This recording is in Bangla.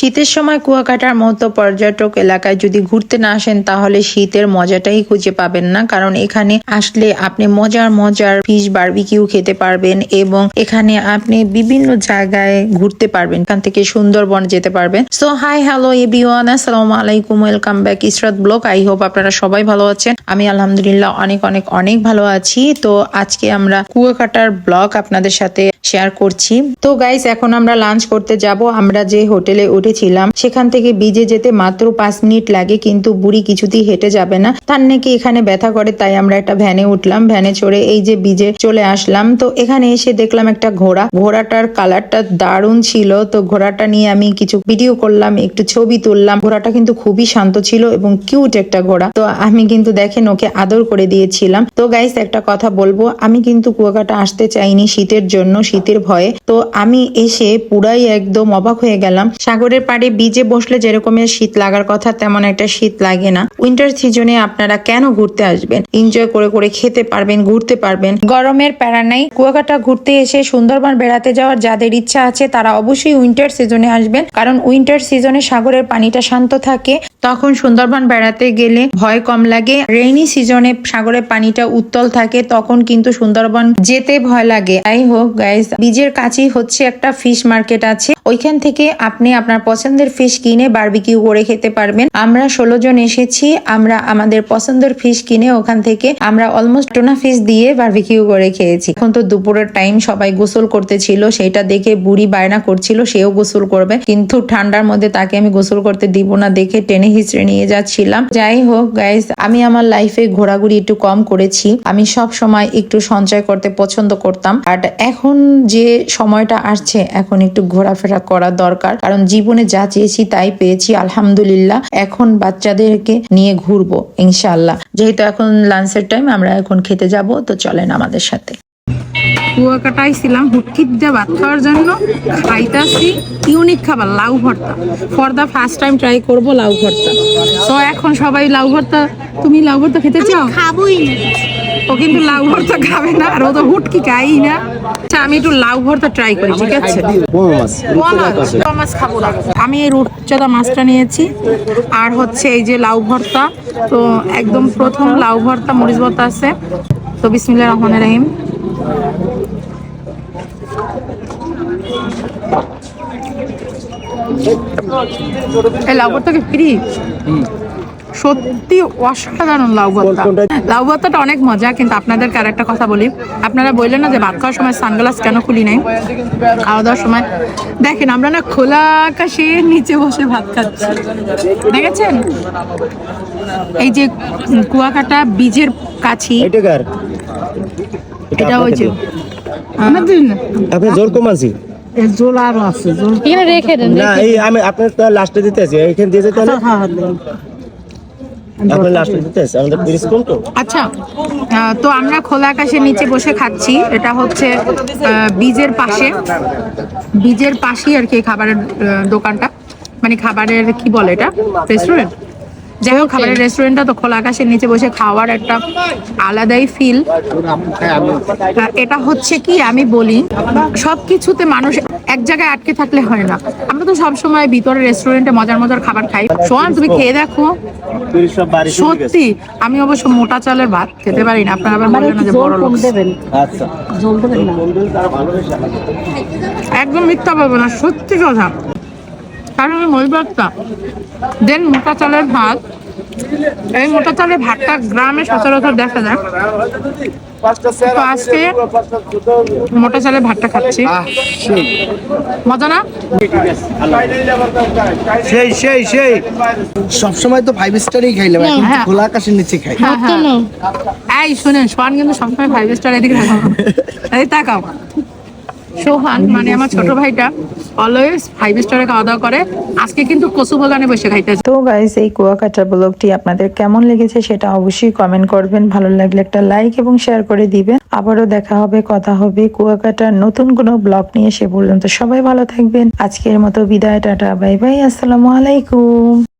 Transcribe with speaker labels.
Speaker 1: শীতের সময় কুয়াকাটার মতো পর্যটক এলাকায় যদি ঘুরতে না আসেন তাহলে শীতের মজাটাই খুঁজে পাবেন না। কারণ এখানে আসলে আপনি মজার মজার ফিশ বারবিকিউ খেতে পারবেন এবং এখানে আপনি বিভিন্ন জায়গায় ঘুরতে পারবেন। এখান থেকে সুন্দরবন যেতে পারবেন। সো হাই হ্যালো এভরিওয়ান, আসসালামু আলাইকুম, welcome back Israt blog. I hope আপনারা সবাই ভালো আছেন। আমি আলহামদুলিল্লাহ অনেক অনেক অনেক ভালো আছি। তো আজকে আমরা কুয়াকাটার ব্লগ আপনাদের সাথে শেয়ার করছি। তো গাইস, এখন আমরা লাঞ্চ করতে যাব। আমরা যে হোটেলে উঠেছিলাম সেখান থেকে বিজে যেতে মাত্র 5 মিনিট লাগে, কিন্তু বুড়ি কিছুতেই হেঁটে যাবে না, তার নাকি এখানে ব্যথা করে। তাই আমরা একটা ভ্যানে উঠলাম, ভ্যানে চড়ে এই যে বিজে চলে আসলাম। তো এখানে এসে দেখলাম একটা ঘোড়াটার কালারটা দারুণ ছিল। তো ঘোড়াটা নিয়ে আমি কিছু ভিডিও করলাম, একটু ছবি তুললাম। ঘোড়াটা কিন্তু খুবই শান্ত ছিল এবং কিউট একটা ঘোড়া। তো আমি কিন্তু দেখেন ওকে আদর করে দিয়েছিলাম। তো গাইস, একটা কথা বলবো, আমি কিন্তু কুয়াকাটা আসতে চাইনি শীতের জন্য, শীতের ভয়ে। তো আমি এসে পুরাই একদম অবাক হয়ে গেলাম। সাগরের পাড়ে বিচে বসলে যেরকমের শীত লাগার কথা তেমন একটা শীত লাগে না। উইন্টার সিজনে আপনারা কেন ঘুরতে আসবেন? এনজয় করে করে খেতে পারবেন, ঘুরতে পারবেন, গরমের প্যারা নাই। কুয়াকাটা ঘুরতে এসে সুন্দরবন বেড়াতে যাওয়ার যাদের ইচ্ছা আছে তারা অবশ্যই উইন্টার সিজনে আসবেন। কারণ উইন্টার সিজনে সাগরের পানিটা শান্ত থাকে, তখন সুন্দরবন বেড়াতে গেলে ভয় কম লাগে। রেইনি সিজনে সাগরের পানিটা উত্তল থাকে, তখন কিন্তু সুন্দরবন যেতে ভয় লাগে। যাই হোক গাইস, বিচের কাছেই হচ্ছে একটা ফিশ মার্কেট আছে, ওইখান থেকে আপনি আপনার পছন্দের ফিশ কিনে বারবিকিউ করে খেতে পারবেন। আমরা 16 জন এসেছি, আমরা আমাদের পছন্দের ফিশ কিনে ওখান থেকে আমরা অলমোস্ট টোনা ফিশ দিয়ে বারবিকিউ করে খেয়েছি। এখন তো দুপুরের টাইম, সবাই গোসল করতেছিল, সেটা দেখে বুড়ি বায়না করছিল সেও গোসল করবে, কিন্তু ঠান্ডার মধ্যে তাকে আমি গোসল করতে দিব না দেখে টেনে হিচড়ে নিয়ে যাচ্ছিলাম। যাই হোক গাইস, আমি আমার লাইফে ঘোরাঘুরি একটু কম করেছি। আমি সব সময় একটু সঞ্চয় করতে পছন্দ করতাম, আর এখন যে সময়টা আসছে এখন একটু ঘোরাফেরা করা দরকার। কারণ জীবনে যা চেয়েছি তাই পেয়েছি আলহামদুলিল্লাহ। এখন বাচ্চাদেরকে নিয়ে ঘুরবো ইনশাআল্লাহ। যেহেতু এখন লাঞ্চের টাইম, আমরা এখন খেতে যাব। তো চলেন আমাদের সাথে। কুয়াকাটায় ছিলাম হুটকিট দিয়ে ভাত খাওয়ার জন্য, খাইতাছি ইউনিক খাবার লাউ ভর্তা। For the first time try করব লাউ ভর্তা। তো এখন সবাই লাউ ভর্তা, তুমি লাউ ভর্তা খেতে চাও?
Speaker 2: খাবোই না।
Speaker 1: ও কিন্তু লাউ ভর্তা খাবে না, আর ও তো হুটকি খাই না। আচ্ছা, আমি একটু লাউ ভর্তা ট্রাই করি, ঠিক আছে? মাছ খাবো না আমি। এই রূপচাঁদা মাছটা নিয়েছি, আর হচ্ছে এই যে লাউ ভর্তা। তো একদম প্রথম লাউ ভর্তা, মরিচ ভর্তা আছে। তো বিসমিল্লাহির রহমানির রহিম। এই লাউ ভর্তা কি ফ্রি? সত্যি অসাধারণ লাউ ভর্তা। লাউ ভর্তাটা অনেক মজা, কিন্তু আপনাদেরকে আর একটা কথা বলি। আপনারা বললেন না যে ভাত খাওয়ার সময় সানগ্লাস কেন খুলি নাই? খাওয়া দাওয়ার সময় দেখেন আমরা না খোলা আকাশের নিচে বসে ভাত খাচ্ছি, দেখেছেন? এই যে কুয়াকাটা বীজের কাছে, এটা হয়েছে
Speaker 3: আপনি জোর কমাছি
Speaker 2: জোল আরো আছে, জোল
Speaker 1: এখানে রেখে দেন।
Speaker 3: না, এই আমি আপনার তো লাস্টে দিতেছি, এইখানে দিয়ে যেতে হলে আপনার লাস্টে দিতেছি, আমাদের তিরিশ কম তো।
Speaker 1: আচ্ছা, তো আমরা খোলা আকাশের নিচে বসে খাচ্ছি। এটা হচ্ছে বীজের পাশেই আর কি খাবারের দোকানটা, মানে খাবারের কি বলে এটা, রেস্টুরেন্ট। যাই হোক, খাবারের রেস্টুরেন্টটা। তো খোলা আকাশের নিচে বসে খাওয়ার একটা আলাদাই ফিল। এটা হচ্ছে কি, আমি বলি সবকিছুতে মানুষ এক জায়গায় আটকে থাকলে হয় না। আমরা তো সবসময় ভিতরে রেস্টুরেন্টে মজার মজার খাবার খাই। সোহান, তুমি খেয়ে দেখো, সত্যি। আমি অবশ্য মোটা চালের ভাত খেতে পারি না, আপনারা আবার বলবেন না যে বড় লোক।
Speaker 3: আচ্ছা,
Speaker 2: জল দেবেন না।
Speaker 1: একদম মিথ্যা বলবো না, সত্যি কথা। কারণ আমি ওই ভাতটা দেন মোটা চালের ভাত। এই মোটা চালের ভাতটা গ্রামে সচরাচর দেখা যায়, তো আজকে মোটা চালের ভাতটা খাচ্ছি। মজা না?
Speaker 3: সেই সেই সেই সবসময় তো 5 স্টারই খাইলাম, এখন
Speaker 1: হ্যাঁ।
Speaker 3: খোলা আকাশের নিচে খাই।
Speaker 1: হ্যাঁ, হ্যাঁ। এই শুনেন, সোহান কিন্তু সবসময় 5 স্টার এদিকে রাখো। এই তাকাও, সোহান মানে আমার ছোট ভাইটা অলওয়েজ 5 স্টারে খাওয়া দাওয়া করে। আজকে কিন্তু কচু বাগানে বসে খাইতেছে। তো গাইস, এই কুয়াকাটা ব্লগটি আপনাদের কেমন লেগেছে সেটা অবশ্যই কমেন্ট করবেন। ভালো লাগলে একটা লাইক এবং শেয়ার করে দিবেন। আবারও দেখা হবে, কথা হবে কুয়াকাটার নতুন কোনো ব্লগ নিয়ে। সে পর্যন্ত সবাই ভালো থাকবেন। আজকের মতো বিদায়, টাটা, বাই বাই, আসসালামু আলাইকুম।